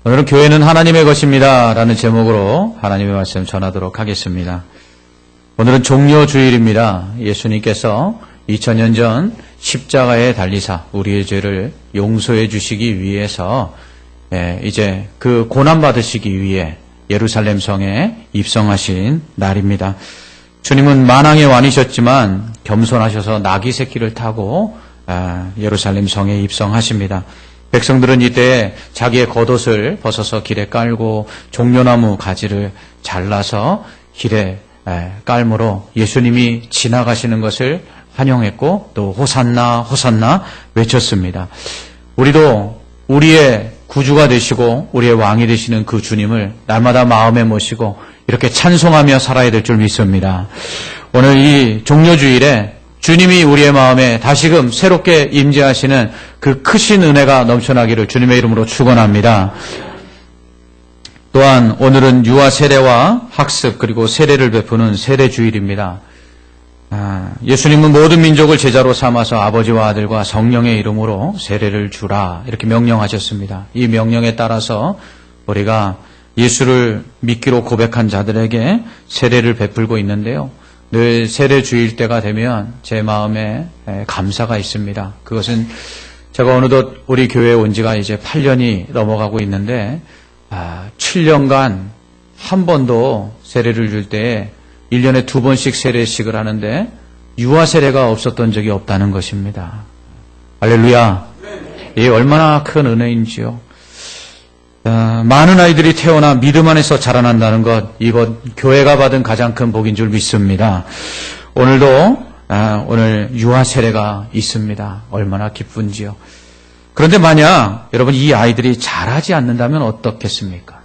오늘은 교회는 하나님의 것입니다 라는 제목으로 하나님의 말씀 전하도록 하겠습니다. 오늘은 종려주일입니다. 예수님께서 2000년 전 십자가에 달리사 우리의 죄를 용서해 주시기 위해서 이제 그 고난받으시기 위해 예루살렘 성에 입성하신 날입니다. 주님은 만왕의 왕이셨지만 겸손하셔서 나귀 새끼를 타고 예루살렘 성에 입성하십니다. 백성들은 이때 자기의 겉옷을 벗어서 길에 깔고 종려나무 가지를 잘라서 길에 깔므로 예수님이 지나가시는 것을 환영했고 또 호산나 호산나 외쳤습니다. 우리도 우리의 구주가 되시고 우리의 왕이 되시는 그 주님을 날마다 마음에 모시고 이렇게 찬송하며 살아야 될 줄 믿습니다. 오늘 이 종려주일에 주님이 우리의 마음에 다시금 새롭게 임재하시는 그 크신 은혜가 넘쳐나기를 주님의 이름으로 축원합니다. 또한 오늘은 유아 세례와 학습 그리고 세례를 베푸는 세례주일입니다. 예수님은 모든 민족을 제자로 삼아서 아버지와 아들과 성령의 이름으로 세례를 주라 이렇게 명령하셨습니다. 이 명령에 따라서 우리가 예수를 믿기로 고백한 자들에게 세례를 베풀고 있는데요. 늘 세례 주일 때가 되면 제 마음에 감사가 있습니다. 그것은 제가 어느덧 우리 교회에 온 지가 이제 8년이 넘어가고 있는데 7년간 한 번도 세례를 줄 때 1년에 2번씩 세례식을 하는데 유아 세례가 없었던 적이 없다는 것입니다. 할렐루야. 이게 얼마나 큰 은혜인지요. 많은 아이들이 태어나 믿음 안에서 자라난다는 것, 이것 교회가 받은 가장 큰 복인 줄 믿습니다. 오늘도 오늘 유아 세례가 있습니다. 얼마나 기쁜지요. 그런데 만약 여러분 이 아이들이 자라지 않는다면 어떻겠습니까?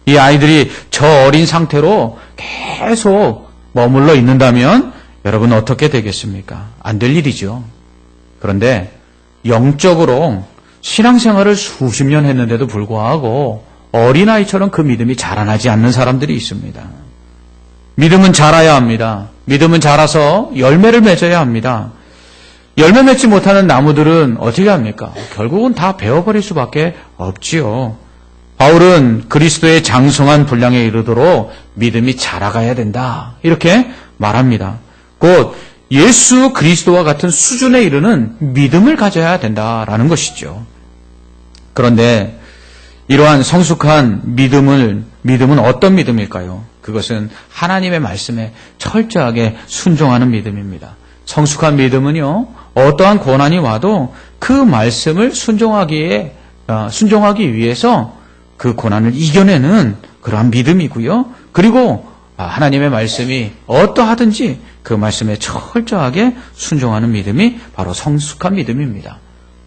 이 아이들이 저 어린 상태로 계속 머물러 있는다면 여러분 어떻게 되겠습니까? 안 될 일이죠. 그런데 영적으로 신앙생활을 수십 년 했는데도 불구하고 어린아이처럼 그 믿음이 자라나지 않는 사람들이 있습니다. 믿음은 자라야 합니다. 믿음은 자라서 열매를 맺어야 합니다. 열매 맺지 못하는 나무들은 어떻게 합니까? 결국은 다 베어버릴 수밖에 없지요. 바울은 그리스도의 장성한 분량에 이르도록 믿음이 자라가야 된다 이렇게 말합니다. 곧 예수 그리스도와 같은 수준에 이르는 믿음을 가져야 된다라는 것이죠. 그런데 이러한 성숙한 믿음은 어떤 믿음일까요? 그것은 하나님의 말씀에 철저하게 순종하는 믿음입니다. 성숙한 믿음은요, 어떠한 고난이 와도 그 말씀을 순종하기 위해서 그 고난을 이겨내는 그러한 믿음이고요. 그리고 하나님의 말씀이 어떠하든지 그 말씀에 철저하게 순종하는 믿음이 바로 성숙한 믿음입니다.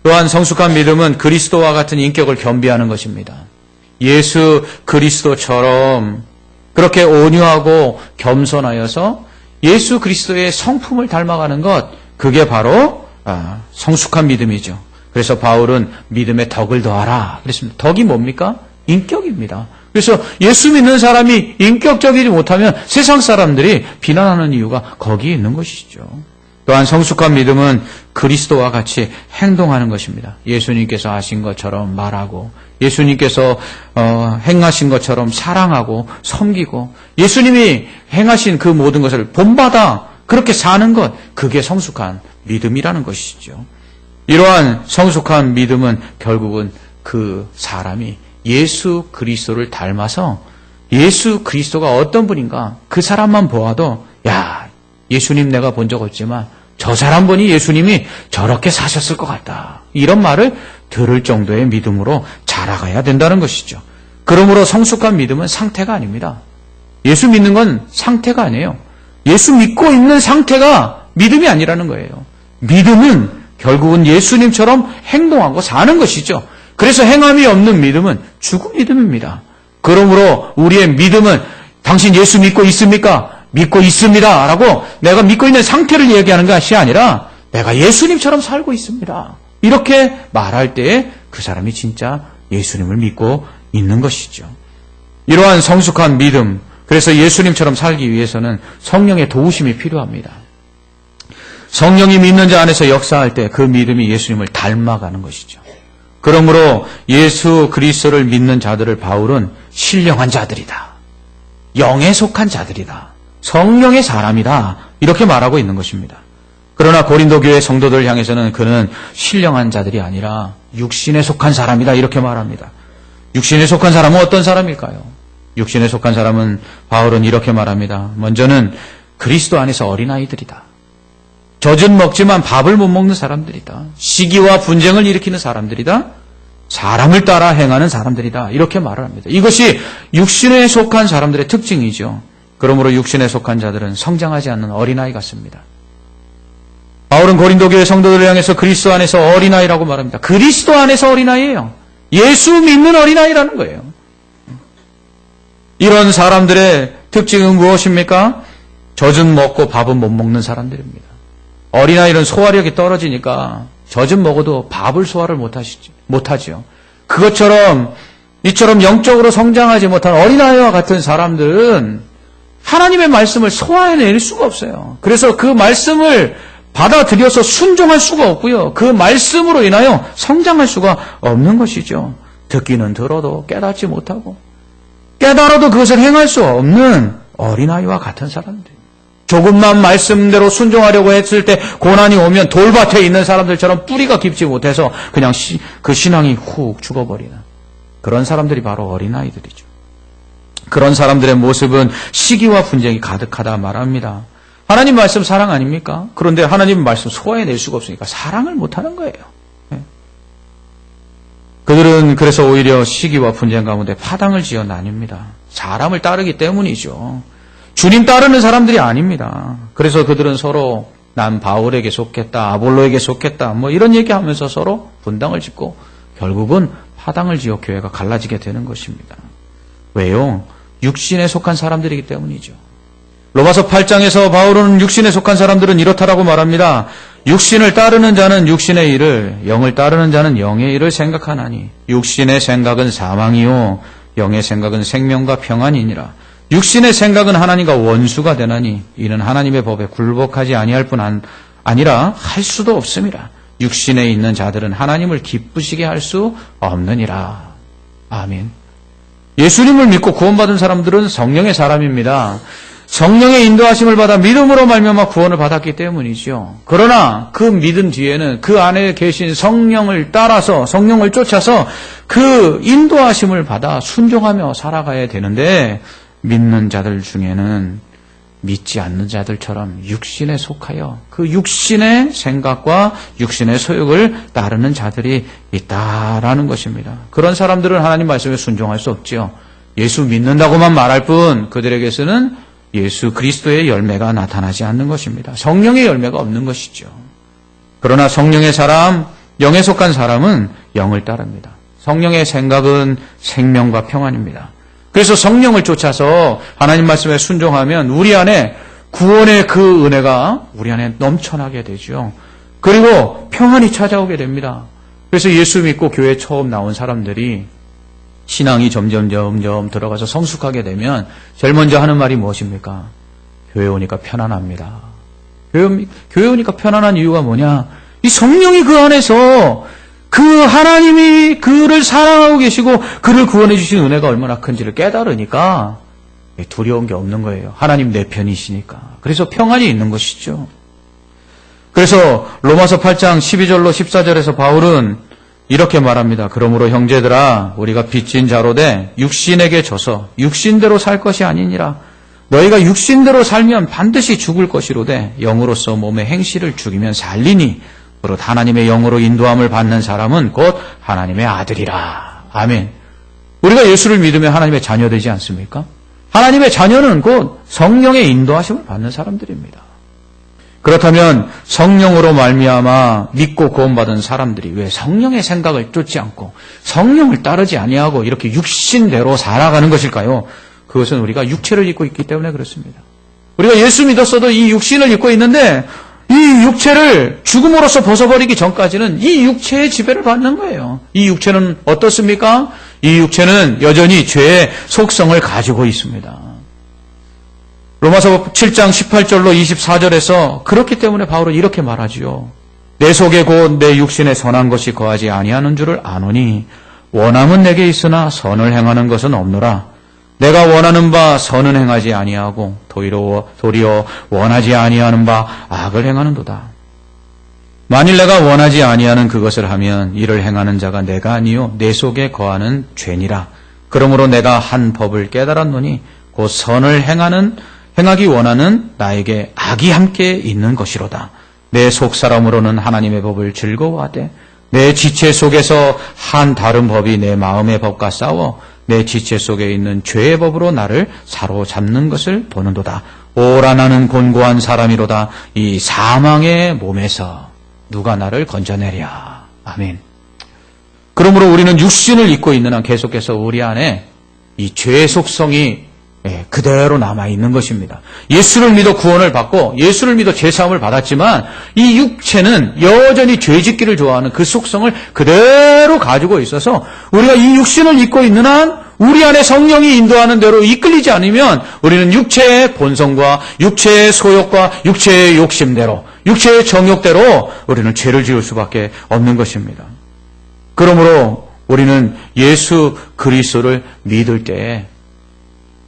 또한 성숙한 믿음은 그리스도와 같은 인격을 겸비하는 것입니다. 예수 그리스도처럼 그렇게 온유하고 겸손하여서 예수 그리스도의 성품을 닮아가는 것, 그게 바로 성숙한 믿음이죠. 그래서 바울은 믿음에 덕을 더하라 그랬습니다. 덕이 뭡니까? 인격입니다. 그래서 예수 믿는 사람이 인격적이지 못하면 세상 사람들이 비난하는 이유가 거기에 있는 것이죠. 또한 성숙한 믿음은 그리스도와 같이 행동하는 것입니다. 예수님께서 하신 것처럼 말하고 예수님께서 행하신 것처럼 사랑하고 섬기고 예수님이 행하신 그 모든 것을 본받아 그렇게 사는 것, 그게 성숙한 믿음이라는 것이죠. 이러한 성숙한 믿음은 결국은 그 사람이 예수 그리스도를 닮아서 예수 그리스도가 어떤 분인가 그 사람만 보아도 야, 예수님 내가 본 적 없지만 저 사람 보니 예수님이 저렇게 사셨을 것 같다. 이런 말을 들을 정도의 믿음으로 자라가야 된다는 것이죠. 그러므로 성숙한 믿음은 상태가 아닙니다. 예수 믿는 건 상태가 아니에요. 예수 믿고 있는 상태가 믿음이 아니라는 거예요. 믿음은 결국은 예수님처럼 행동하고 사는 것이죠. 그래서 행함이 없는 믿음은 죽은 믿음입니다. 그러므로 우리의 믿음은 당신 예수 믿고 있습니까? 믿고 있습니다 라고 내가 믿고 있는 상태를 얘기하는 것이 아니라 내가 예수님처럼 살고 있습니다. 이렇게 말할 때에 그 사람이 진짜 예수님을 믿고 있는 것이죠. 이러한 성숙한 믿음, 그래서 예수님처럼 살기 위해서는 성령의 도우심이 필요합니다. 성령이 믿는 자 안에서 역사할 때 그 믿음이 예수님을 닮아가는 것이죠. 그러므로 예수 그리스도를 믿는 자들을 바울은 신령한 자들이다. 영에 속한 자들이다. 성령의 사람이다. 이렇게 말하고 있는 것입니다. 그러나 고린도 교회 성도들을 향해서는 그는 신령한 자들이 아니라 육신에 속한 사람이다. 이렇게 말합니다. 육신에 속한 사람은 어떤 사람일까요? 육신에 속한 사람은 바울은 이렇게 말합니다. 먼저는 그리스도 안에서 어린아이들이다. 젖은 먹지만 밥을 못 먹는 사람들이다. 시기와 분쟁을 일으키는 사람들이다. 사람을 따라 행하는 사람들이다. 이렇게 말을 합니다. 이것이 육신에 속한 사람들의 특징이죠. 그러므로 육신에 속한 자들은 성장하지 않는 어린아이 같습니다. 바울은 고린도 교회 성도들을 향해서 그리스도 안에서 어린아이라고 말합니다. 그리스도 안에서 어린아이예요. 예수 믿는 어린아이라는 거예요. 이런 사람들의 특징은 무엇입니까? 젖은 먹고 밥은 못 먹는 사람들입니다. 어린아이는 소화력이 떨어지니까 젖은 먹어도 밥을 소화를 못하죠. 그것처럼 이처럼 영적으로 성장하지 못한 어린아이와 같은 사람들은 하나님의 말씀을 소화해낼 수가 없어요. 그래서 그 말씀을 받아들여서 순종할 수가 없고요. 그 말씀으로 인하여 성장할 수가 없는 것이죠. 듣기는 들어도 깨닫지 못하고 깨달아도 그것을 행할 수 없는 어린아이와 같은 사람들. 조금만 말씀대로 순종하려고 했을 때 고난이 오면 돌밭에 있는 사람들처럼 뿌리가 깊지 못해서 그냥 그 신앙이 훅 죽어버리는 그런 사람들이 바로 어린아이들이죠. 그런 사람들의 모습은 시기와 분쟁이 가득하다 말합니다. 하나님 말씀 사랑 아닙니까? 그런데 하나님 말씀 소화해낼 수가 없으니까 사랑을 못하는 거예요. 그들은 그래서 오히려 시기와 분쟁 가운데 파당을 지어 나뉩니다. 사람을 따르기 때문이죠. 주님 따르는 사람들이 아닙니다. 그래서 그들은 서로 난 바울에게 속했다, 아볼로에게 속했다, 이런 얘기하면서 서로 분당을 짓고 결국은 파당을 지어 교회가 갈라지게 되는 것입니다. 왜요? 육신에 속한 사람들이기 때문이죠. 로마서 8장에서 바울은 육신에 속한 사람들은 이렇다라고 말합니다. 육신을 따르는 자는 육신의 일을, 영을 따르는 자는 영의 일을 생각하나니 육신의 생각은 사망이요 영의 생각은 생명과 평안이니라. 육신의 생각은 하나님과 원수가 되나니 이는 하나님의 법에 굴복하지 아니할 뿐 아니라 할 수도 없음이라. 육신에 있는 자들은 하나님을 기쁘시게 할 수 없느니라. 아멘. 예수님을 믿고 구원받은 사람들은 성령의 사람입니다. 성령의 인도하심을 받아 믿음으로 말미암아 구원을 받았기 때문이죠. 그러나 그 믿음 뒤에는 그 안에 계신 성령을 따라서 성령을 쫓아서 그 인도하심을 받아 순종하며 살아가야 되는데 믿는 자들 중에는 믿지 않는 자들처럼 육신에 속하여 그 육신의 생각과 육신의 소욕을 따르는 자들이 있다라는 것입니다. 그런 사람들은 하나님 말씀에 순종할 수 없지요. 예수 믿는다고만 말할 뿐 그들에게서는 예수 그리스도의 열매가 나타나지 않는 것입니다. 성령의 열매가 없는 것이죠. 그러나 성령의 사람, 영에 속한 사람은 영을 따릅니다. 성령의 생각은 생명과 평안입니다. 그래서 성령을 쫓아서 하나님 말씀에 순종하면 우리 안에 구원의 그 은혜가 우리 안에 넘쳐나게 되죠. 그리고 평안이 찾아오게 됩니다. 그래서 예수 믿고 교회에 처음 나온 사람들이 신앙이 점점 들어가서 성숙하게 되면 제일 먼저 하는 말이 무엇입니까? 교회 오니까 편안합니다. 교회 오니까 편안한 이유가 뭐냐? 이 성령이 그 안에서 그 하나님이 그를 사랑하고 계시고 그를 구원해 주신 은혜가 얼마나 큰지를 깨달으니까 두려운 게 없는 거예요. 하나님 내 편이시니까. 그래서 평안이 있는 것이죠. 그래서 로마서 8장 12절로 14절에서 바울은 이렇게 말합니다. 그러므로 형제들아 우리가 빚진 자로 돼 육신에게 져서 육신대로 살 것이 아니니라. 너희가 육신대로 살면 반드시 죽을 것이로되 영으로서 몸의 행실을 죽이면 살리니 그릇 하나님의 영으로 인도함을 받는 사람은 곧 하나님의 아들이라. 아멘. 우리가 예수를 믿으면 하나님의 자녀 되지 않습니까? 하나님의 자녀는 곧 성령의 인도하심을 받는 사람들입니다. 그렇다면 성령으로 말미암아 믿고 구원받은 사람들이 왜 성령의 생각을 쫓지 않고 성령을 따르지 아니하고 이렇게 육신대로 살아가는 것일까요? 그것은 우리가 육체를 입고 있기 때문에 그렇습니다. 우리가 예수 믿었어도 이 육신을 입고 있는데 이 육체를 죽음으로써 벗어버리기 전까지는 이 육체의 지배를 받는 거예요. 이 육체는 어떻습니까? 이 육체는 여전히 죄의 속성을 가지고 있습니다. 로마서 7장 18절로 24절에서 그렇기 때문에 바울은 이렇게 말하지요. 내 속에 곧 내 육신에 선한 것이 거하지 아니하는 줄을 아노니 원함은 내게 있으나 선을 행하는 것은 없노라. 내가 원하는 바 선은 행하지 아니하고 도리어 원하지 아니하는 바 악을 행하는도다. 만일 내가 원하지 아니하는 그것을 하면 이를 행하는 자가 내가 아니요 내 속에 거하는 죄니라. 그러므로 내가 한 법을 깨달았노니 곧 선을 행하기 원하는 나에게 악이 함께 있는 것이로다. 내 속사람으로는 하나님의 법을 즐거워하되 내 지체 속에서 한 다른 법이 내 마음의 법과 싸워 내 지체 속에 있는 죄의 법으로 나를 사로잡는 것을 보는도다. 오라 나는 곤고한 사람이로다. 이 사망의 몸에서 누가 나를 건져내랴. 아멘. 그러므로 우리는 육신을 입고 있는 한 계속해서 우리 안에 이 죄의 속성이 그대로 남아있는 것입니다. 예수를 믿어 구원을 받고 예수를 믿어 죄사함을 받았지만 이 육체는 여전히 죄짓기를 좋아하는 그 속성을 그대로 가지고 있어서 우리가 이 육신을 입고 있는 한 우리 안에 성령이 인도하는 대로 이끌리지 않으면 우리는 육체의 본성과 육체의 소욕과 육체의 욕심대로 육체의 정욕대로 우리는 죄를 지을 수밖에 없는 것입니다. 그러므로 우리는 예수 그리스도를 믿을 때에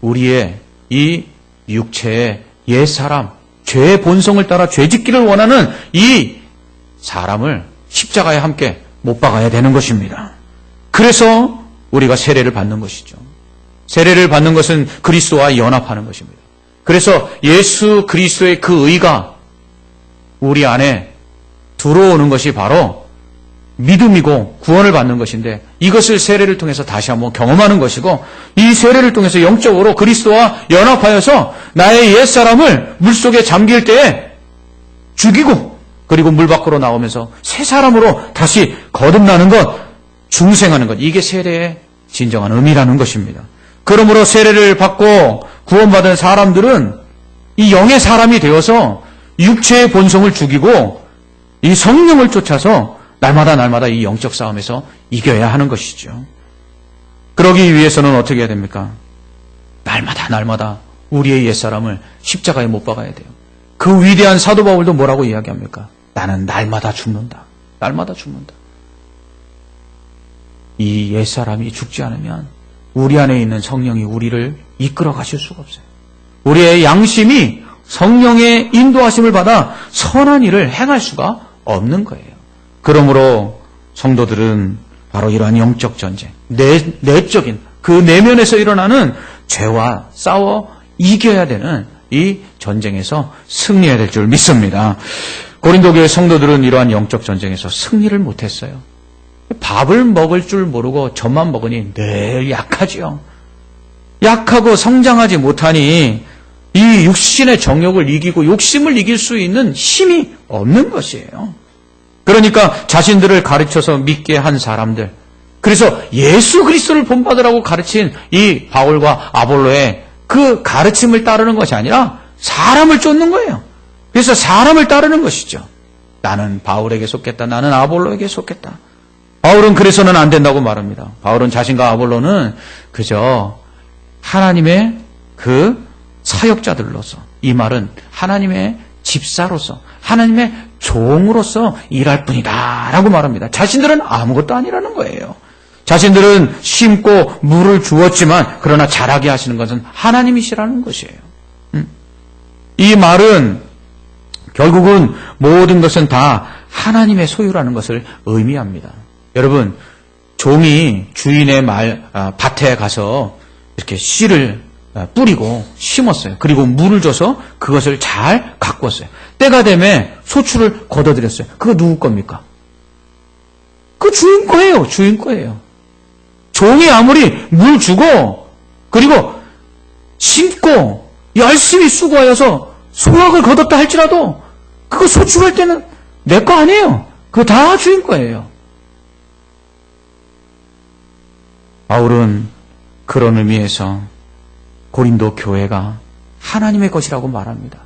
우리의 이 육체의 옛사람, 죄의 본성을 따라 죄짓기를 원하는 이 사람을 십자가에 함께 못 박아야 되는 것입니다. 그래서 우리가 세례를 받는 것이죠. 세례를 받는 것은 그리스도와 연합하는 것입니다. 그래서 예수 그리스도의 그 의가 우리 안에 들어오는 것이 바로 믿음이고 구원을 받는 것인데 이것을 세례를 통해서 다시 한번 경험하는 것이고 이 세례를 통해서 영적으로 그리스도와 연합하여서 나의 옛사람을 물속에 잠길 때에 죽이고 그리고 물 밖으로 나오면서 새 사람으로 다시 거듭나는 것, 중생하는 것, 이게 세례의 진정한 의미라는 것입니다. 그러므로 세례를 받고 구원받은 사람들은 이 영의 사람이 되어서 육체의 본성을 죽이고 이 성령을 쫓아서 날마다 이 영적 싸움에서 이겨야 하는 것이죠. 그러기 위해서는 어떻게 해야 됩니까? 날마다 우리의 옛사람을 십자가에 못 박아야 돼요. 그 위대한 사도 바울도 뭐라고 이야기합니까? 나는 날마다 죽는다. 날마다 죽는다. 이 옛사람이 죽지 않으면 우리 안에 있는 성령이 우리를 이끌어 가실 수가 없어요. 우리의 양심이 성령의 인도하심을 받아 선한 일을 행할 수가 없는 거예요. 그러므로 성도들은 바로 이러한 영적 전쟁, 내적인 그 내면에서 일어나는 죄와 싸워 이겨야 되는 이 전쟁에서 승리해야 될 줄 믿습니다. 고린도 교회 성도들은 이러한 영적 전쟁에서 승리를 못했어요. 밥을 먹을 줄 모르고 젖만 먹으니 늘 약하지요. 약하고 성장하지 못하니 이 육신의 정욕을 이기고 욕심을 이길 수 있는 힘이 없는 것이에요. 그러니까 자신들을 가르쳐서 믿게 한 사람들, 그래서 예수 그리스도를 본받으라고 가르친 이 바울과 아볼로의 그 가르침을 따르는 것이 아니라 사람을 쫓는 거예요. 그래서 사람을 따르는 것이죠. 나는 바울에게 속겠다. 나는 아볼로에게 속겠다. 바울은 그래서는 안 된다고 말합니다. 바울은 자신과 아볼로는 그저 하나님의 그 사역자들로서, 이 말은 하나님의 집사로서, 하나님의 종으로서 일할 뿐이다 라고 말합니다. 자신들은 아무것도 아니라는 거예요. 자신들은 심고 물을 주었지만 그러나 자라게 하시는 것은 하나님이시라는 것이에요. 이 말은 결국은 모든 것은 다 하나님의 소유라는 것을 의미합니다. 여러분, 종이 주인의 밭에 가서 이렇게 씨를 뿌리고 심었어요. 그리고 물을 줘서 그것을 잘 가꾸었어요. 때가 되면 소출을 걷어들였어요. 그거 누구 겁니까? 그 주인 거예요. 주인 거예요. 종이 아무리 물 주고 그리고 심고 열심히 수고하여서 소확을 거뒀다 할지라도 그거 소출할 때는 내 거 아니에요. 그거 다 주인 거예요. 바울은 그런 의미에서 고린도 교회가 하나님의 것이라고 말합니다.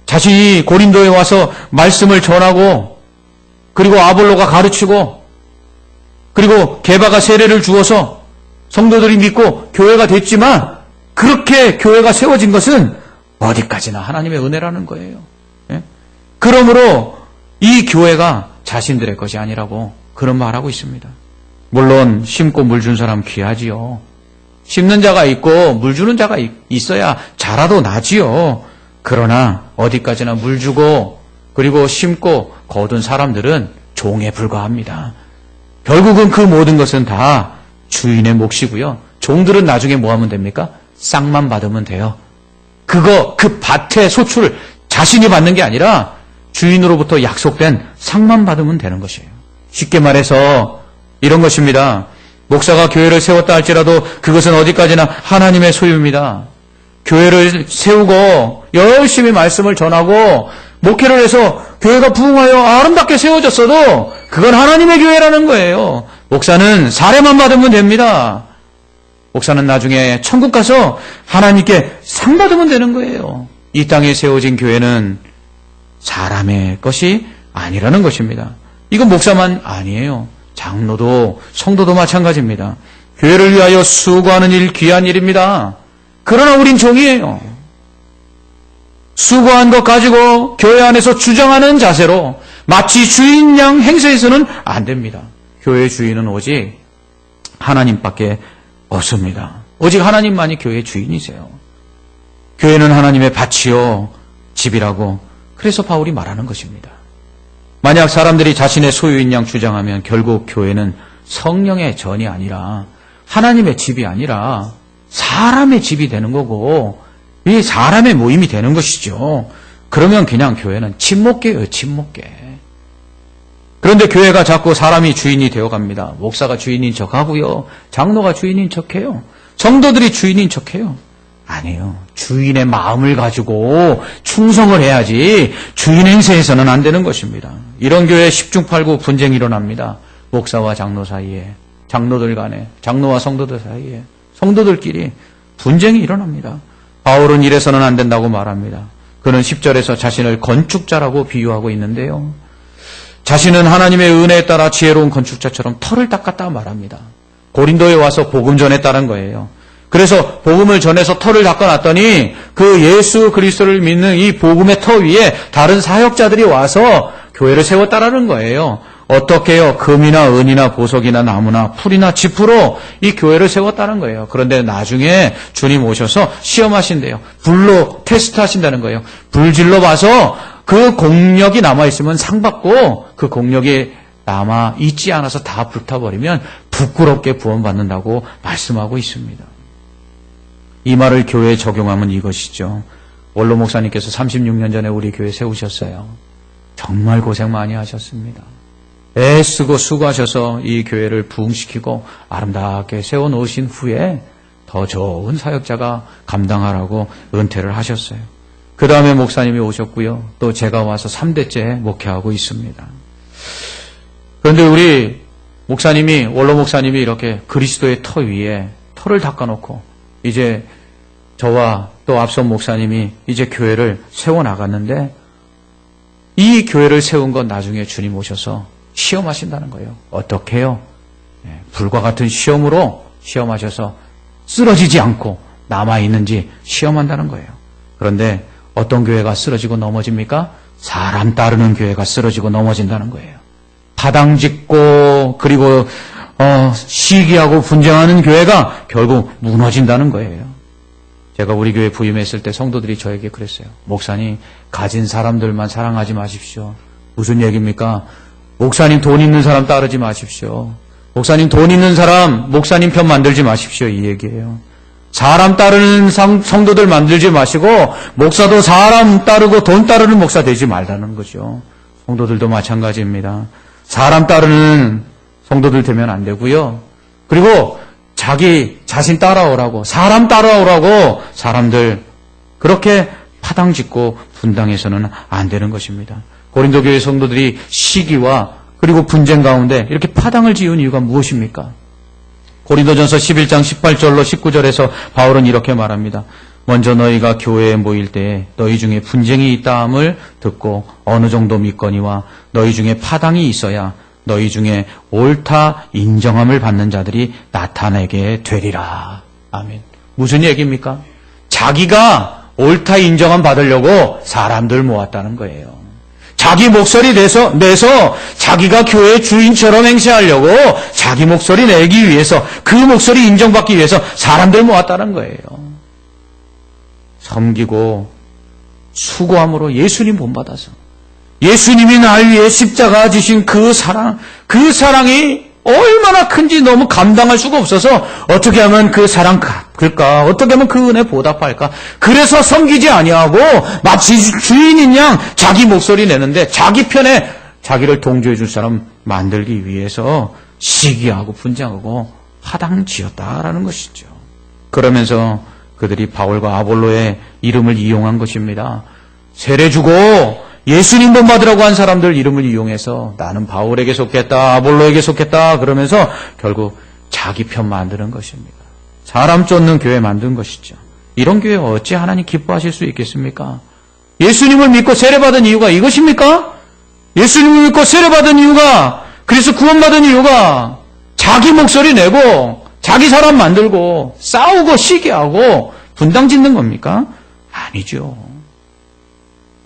자신이 고린도에 와서 말씀을 전하고 그리고 아볼로가 가르치고 그리고 게바가 세례를 주어서 성도들이 믿고 교회가 됐지만 그렇게 교회가 세워진 것은 어디까지나 하나님의 은혜라는 거예요. 예? 그러므로 이 교회가 자신들의 것이 아니라고 그런 말하고 있습니다. 물론 심고 물 준 사람 귀하지요. 심는 자가 있고 물 주는 자가 있어야 자라도 나지요. 그러나 어디까지나 물 주고 그리고 심고 거둔 사람들은 종에 불과합니다. 결국은 그 모든 것은 다 주인의 몫이고요. 종들은 나중에 뭐 하면 됩니까? 싹만 받으면 돼요. 그 밭의 소출을 자신이 받는 게 아니라 주인으로부터 약속된 상만 받으면 되는 것이에요. 쉽게 말해서 이런 것입니다. 목사가 교회를 세웠다 할지라도 그것은 어디까지나 하나님의 소유입니다. 교회를 세우고 열심히 말씀을 전하고 목회를 해서 교회가 부흥하여 아름답게 세워졌어도 그건 하나님의 교회라는 거예요. 목사는 사례만 받으면 됩니다. 목사는 나중에 천국 가서 하나님께 상 받으면 되는 거예요. 이 땅에 세워진 교회는 사람의 것이 아니라는 것입니다. 이건 목사만 아니에요. 장로도 성도도 마찬가지입니다. 교회를 위하여 수고하는 일 귀한 일입니다. 그러나 우린 종이에요. 수고한 것 가지고 교회 안에서 주장하는 자세로 마치 주인 양 행세해서는 안 됩니다. 교회의 주인은 오직 하나님밖에 없습니다. 오직 하나님만이 교회의 주인이세요. 교회는 하나님의 밭이요 집이라고 그래서 바울이 말하는 것입니다. 만약 사람들이 자신의 소유인 양 주장하면 결국 교회는 성령의 전이 아니라 하나님의 집이 아니라 사람의 집이 되는 거고 이 사람의 모임이 되는 것이죠. 그러면 그냥 교회는 침묵계예요. 침묵계. 그런데 교회가 자꾸 사람이 주인이 되어갑니다. 목사가 주인인 척하고요. 장로가 주인인 척해요. 성도들이 주인인 척해요. 아니에요. 주인의 마음을 가지고 충성을 해야지 주인 행세해서는 안 되는 것입니다. 이런 교회에 10중 8구 분쟁이 일어납니다. 목사와 장로 사이에, 장로들 간에, 장로와 성도들 사이에, 성도들끼리 분쟁이 일어납니다. 바울은 이래서는 안 된다고 말합니다. 그는 10절에서 자신을 건축자라고 비유하고 있는데요. 자신은 하나님의 은혜에 따라 지혜로운 건축자처럼 터를 닦았다 말합니다. 고린도에 와서 복음 전했다는 거예요. 그래서 복음을 전해서 터를 닦아놨더니 그 예수 그리스도를 믿는 이 복음의 터 위에 다른 사역자들이 와서 교회를 세웠다라는 거예요. 어떻게 해요? 금이나 은이나 보석이나 나무나 풀이나 짚으로 이 교회를 세웠다는 거예요. 그런데 나중에 주님 오셔서 시험하신대요. 불로 테스트하신다는 거예요. 불질러 봐서 그 공력이 남아있으면 상 받고 그 공력이 남아있지 않아서 다 불타버리면 부끄럽게 구원받는다고 말씀하고 있습니다. 이 말을 교회에 적용하면 이것이죠. 원로 목사님께서 36년 전에 우리 교회 세우셨어요. 정말 고생 많이 하셨습니다. 애쓰고 수고하셔서 이 교회를 부흥시키고 아름답게 세워놓으신 후에 더 좋은 사역자가 감당하라고 은퇴를 하셨어요. 그 다음에 목사님이 오셨고요. 또 제가 와서 3대째 목회하고 있습니다. 그런데 우리 목사님이, 원로 목사님이 이렇게 그리스도의 터 위에 터를 닦아놓고 이제 저와 또 앞선 목사님이 이제 교회를 세워나갔는데 이 교회를 세운 건 나중에 주님 오셔서 시험하신다는 거예요. 어떻게 해요? 불과 같은 시험으로 시험하셔서 쓰러지지 않고 남아있는지 시험한다는 거예요. 그런데 어떤 교회가 쓰러지고 넘어집니까? 사람 따르는 교회가 쓰러지고 넘어진다는 거예요. 파당 짓고 그리고 시기하고 분쟁하는 교회가 결국 무너진다는 거예요. 제가 우리 교회 부임했을 때 성도들이 저에게 그랬어요. 목사님, 가진 사람들만 사랑하지 마십시오. 무슨 얘기입니까? 목사님 돈 있는 사람 따르지 마십시오. 목사님 돈 있는 사람 목사님 편 만들지 마십시오. 이 얘기예요. 사람 따르는 성도들 만들지 마시고 목사도 사람 따르고 돈 따르는 목사 되지 말라는 거죠. 성도들도 마찬가지입니다. 사람 따르는 성도들 되면 안 되고요. 그리고 자기 자신 따라오라고, 사람 따라오라고 사람들 그렇게 파당짓고 분당해서는 안 되는 것입니다. 고린도 교회 성도들이 시기와 그리고 분쟁 가운데 이렇게 파당을 지은 이유가 무엇입니까? 고린도전서 11장 18절로 19절에서 바울은 이렇게 말합니다. 먼저 너희가 교회에 모일 때에 너희 중에 분쟁이 있다함을 듣고 어느 정도 믿거니와 너희 중에 파당이 있어야 너희 중에 옳다 인정함을 받는 자들이 나타나게 되리라. 아멘. 무슨 얘기입니까? 자기가 옳다 인정함 받으려고 사람들 모았다는 거예요. 자기 목소리 내서 자기가 교회 주인처럼 행세하려고 자기 목소리 내기 위해서 그 목소리 인정받기 위해서 사람들 모았다는 거예요. 섬기고 수고함으로 예수님 본받아서 예수님이 날 위해 십자가 지신 그 사랑이 얼마나 큰지 너무 감당할 수가 없어서 어떻게 하면 그 사랑 갚을까? 어떻게 하면 그 은혜 보답할까? 그래서 섬기지 아니하고 마치 주인인 양 자기 목소리 내는데 자기 편에 자기를 동조해 줄 사람 만들기 위해서 시기하고 분쟁하고 화당지었다라는 것이죠. 그러면서 그들이 바울과 아볼로의 이름을 이용한 것입니다. 세례 주고 예수님 본받으라고 한 사람들 이름을 이용해서 나는 바울에게 속했다, 아볼로에게 속했다 그러면서 결국 자기 편 만드는 것입니다. 사람 쫓는 교회 만든 것이죠. 이런 교회 어찌 하나님 기뻐하실 수 있겠습니까? 예수님을 믿고 세례받은 이유가 이것입니까? 예수님을 믿고 세례받은 이유가, 그래서 구원받은 이유가 자기 목소리 내고 자기 사람 만들고 싸우고 시기하고 분당 짓는 겁니까? 아니죠.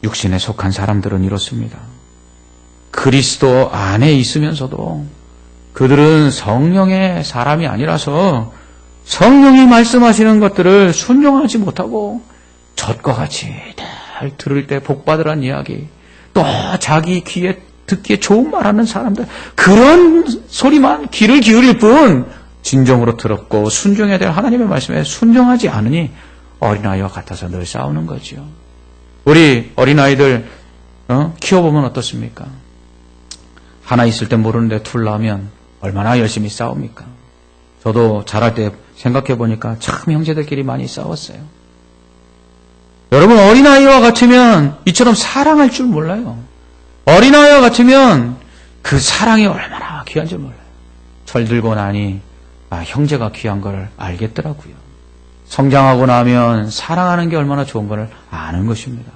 육신에 속한 사람들은 이렇습니다. 그리스도 안에 있으면서도 그들은 성령의 사람이 아니라서 성령이 말씀하시는 것들을 순종하지 못하고 젖과 같이 늘 들을 때 복받으란 이야기, 또 자기 귀에 듣기에 좋은 말하는 사람들, 그런 소리만 귀를 기울일 뿐 진정으로 들었고 순종해야 될 하나님의 말씀에 순종하지 않으니 어린아이와 같아서 늘 싸우는 거죠. 우리 어린아이들 키워보면 어떻습니까? 하나 있을 때 모르는데 둘 나오면 얼마나 열심히 싸웁니까? 저도 자랄 때 생각해보니까 참 형제들끼리 많이 싸웠어요. 여러분, 어린아이와 같으면 이처럼 사랑할 줄 몰라요. 어린아이와 같으면 그 사랑이 얼마나 귀한 줄 몰라요. 철들고 나니 형제가 귀한 걸 알겠더라고요. 성장하고 나면 사랑하는 게 얼마나 좋은 걸 아는 것입니다.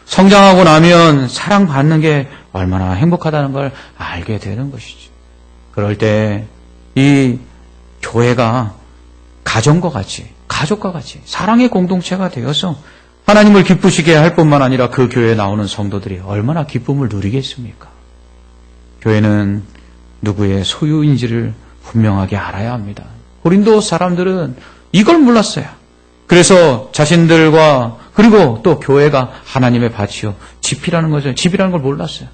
성장하고 나면 사랑받는 게 얼마나 행복하다는 걸 알게 되는 것이죠. 그럴 때 이 교회가 가정과 같이, 가족과 같이 사랑의 공동체가 되어서 하나님을 기쁘시게 할 뿐만 아니라 그 교회에 나오는 성도들이 얼마나 기쁨을 누리겠습니까? 교회는 누구의 소유인지를 분명하게 알아야 합니다. 고린도 사람들은 이걸 몰랐어요. 그래서 자신들과 그리고 또 교회가 하나님의 밭이요 집이라는 거죠. 집이라는 걸 몰랐어요.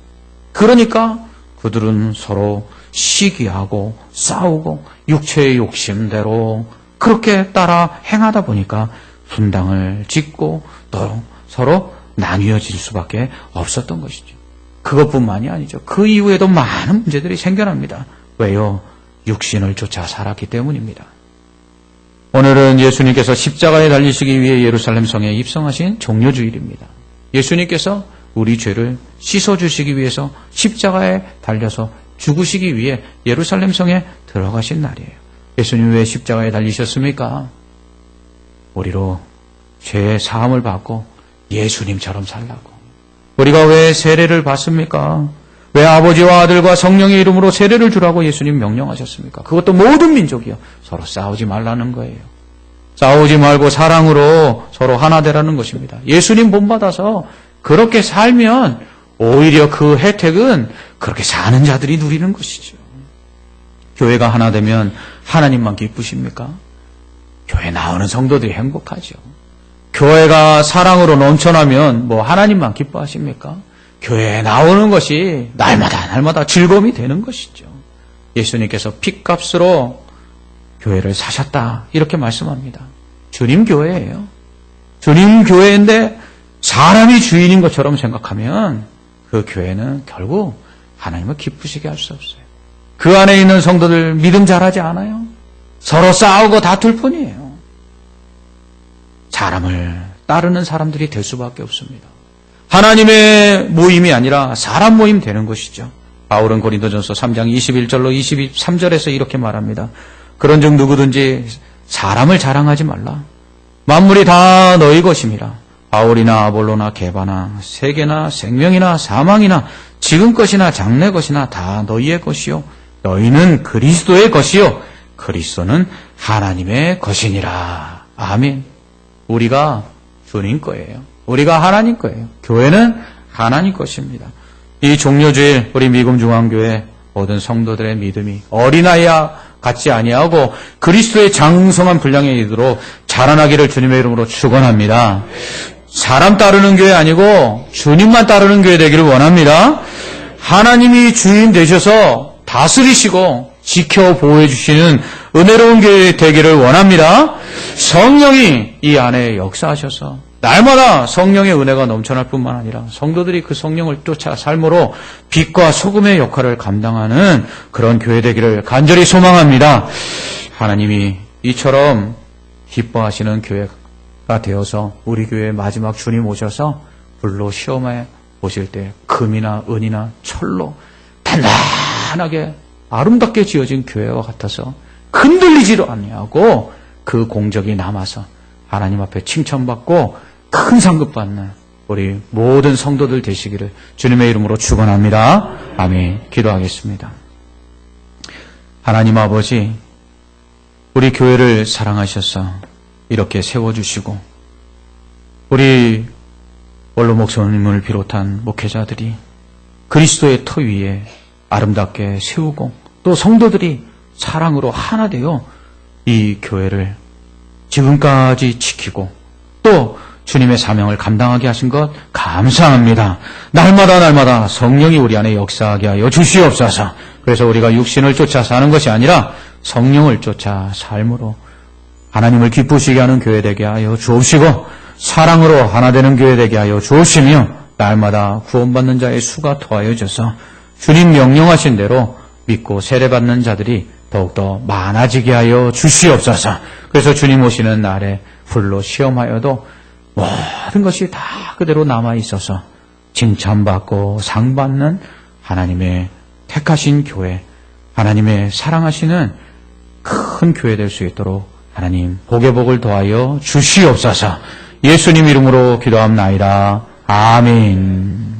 그러니까 그들은 서로 시기하고 싸우고 육체의 욕심대로 그렇게 따라 행하다 보니까 분당을 짓고 또 서로 나뉘어질 수밖에 없었던 것이죠. 그것뿐만이 아니죠. 그 이후에도 많은 문제들이 생겨납니다. 왜요? 육신을 쫓아 살았기 때문입니다. 오늘은 예수님께서 십자가에 달리시기 위해 예루살렘 성에 입성하신 종료주일입니다. 예수님께서 우리 죄를 씻어주시기 위해서 십자가에 달려서 죽으시기 위해 예루살렘 성에 들어가신 날이에요. 예수님 왜 십자가에 달리셨습니까? 우리로 죄의 사함을 받고 예수님처럼 살라고. 우리가 왜 세례를 받습니까? 왜 아버지와 아들과 성령의 이름으로 세례를 주라고 예수님 명령하셨습니까? 그것도 모든 민족이요. 서로 싸우지 말라는 거예요. 싸우지 말고 사랑으로 서로 하나 되라는 것입니다. 예수님 본받아서 그렇게 살면 오히려 그 혜택은 그렇게 사는 자들이 누리는 것이죠. 교회가 하나 되면 하나님만 기쁘십니까? 교회 나오는 성도들이 행복하죠. 교회가 사랑으로 넘쳐나면 하나님만 기뻐하십니까? 교회에 나오는 것이 날마다 즐거움이 되는 것이죠. 예수님께서 핏값으로 교회를 사셨다 이렇게 말씀합니다. 주님 교회예요. 주님 교회인데 사람이 주인인 것처럼 생각하면 그 교회는 결국 하나님을 기쁘시게 할 수 없어요. 그 안에 있는 성도들 믿음 잘하지 않아요. 서로 싸우고 다툴 뿐이에요. 사람을 따르는 사람들이 될 수밖에 없습니다. 하나님의 모임이 아니라 사람 모임 되는 것이죠. 바울은 고린도전서 3장 21절로 23절에서 이렇게 말합니다. 그런즉 누구든지 사람을 자랑하지 말라. 만물이 다 너희 것임이라. 바울이나 아볼로나 게바나 세계나 생명이나 사망이나 지금 것이나 장래 것이나 다 너희의 것이요 너희는 그리스도의 것이요 그리스도는 하나님의 것이니라. 아멘. 우리가 주님 거예요. 우리가 하나님 거예요. 교회는 하나님 것입니다. 이 종료주일 우리 미금중앙교회 모든 성도들의 믿음이 어린아이와 같지 아니하고 그리스도의 장성한 분량에 이르도록 자라나기를 주님의 이름으로 축원합니다. 사람 따르는 교회 아니고 주님만 따르는 교회 되기를 원합니다. 하나님이 주인 되셔서 다스리시고 지켜 보호해 주시는 은혜로운 교회 되기를 원합니다. 성령이 이 안에 역사하셔서 날마다 성령의 은혜가 넘쳐날 뿐만 아니라 성도들이 그 성령을 쫓아 삶으로 빛과 소금의 역할을 감당하는 그런 교회 되기를 간절히 소망합니다. 하나님이 이처럼 기뻐하시는 교회가 되어서 우리 교회의 마지막 주님 오셔서 불로 시험해 보실 때 금이나 은이나 철로 단단하게 아름답게 지어진 교회와 같아서 흔들리지도 아니하고 그 공적이 남아서 하나님 앞에 칭찬받고 큰 상급 받는 우리 모든 성도들 되시기를 주님의 이름으로 축원합니다. 아멘. 기도하겠습니다. 하나님 아버지, 우리 교회를 사랑하셔서 이렇게 세워주시고 우리 원로 목사님을 비롯한 목회자들이 그리스도의 터 위에 아름답게 세우고 또 성도들이 사랑으로 하나 되어 이 교회를 지금까지 지키고 또 주님의 사명을 감당하게 하신 것 감사합니다. 날마다 성령이 우리 안에 역사하게 하여 주시옵소서. 그래서 우리가 육신을 쫓아 사는 것이 아니라 성령을 쫓아 삶으로 하나님을 기쁘시게 하는 교회 되게 하여 주옵시고 사랑으로 하나 되는 교회 되게 하여 주옵시며 날마다 구원받는 자의 수가 더하여져서 주님 명령하신 대로 믿고 세례받는 자들이 더욱더 많아지게 하여 주시옵소서. 그래서 주님 오시는 날에 불로 시험하여도 모든 것이 다 그대로 남아있어서 칭찬받고 상받는 하나님의 택하신 교회, 하나님의 사랑하시는 큰 교회 될 수 있도록 하나님 복의 복을 더하여 주시옵소서. 예수님 이름으로 기도합나이다. 아멘.